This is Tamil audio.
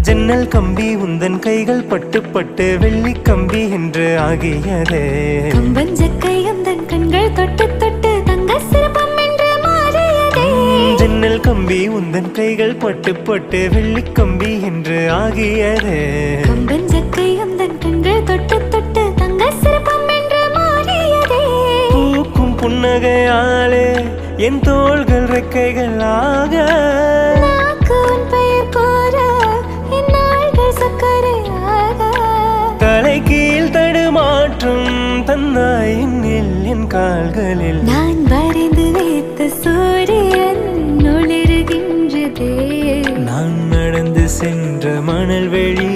ஜன்னல் கம்பி உந்தன் கைகள் பட்டு பட்டு வெள்ளி கம்பி என்று ஆகியதே. கம்பஞ்சக்கை உந்தன் கண்கள் தொட்டு தொட்டு தங்க சிற்பம் என்று மாறியதே. ஜன்னல் கம்பி உந்தன் கைகள் பட்டு பட்டு வெள்ளி கம்பி என்று ஆகியதே. கம்பஞ்சக்கை உந்தன் கண்கள் தொட்டு தொட்டு தங்க சிற்பம் என்று மாறியதே. பூக்கும் புன்னகையாலே என் தோள்கள் ரெக்கைகளாக, உன் பெயர் கூற என் நாள்கள் சக்கரையாக. தலை கீழ் தடுமாற்றம் தன்னாயின் என் கால்களில். நான் வரைந்து வைத்த சூரியன் ஒளிருகின்றதே. நான் நடந்து சென்ற மணல் வெளி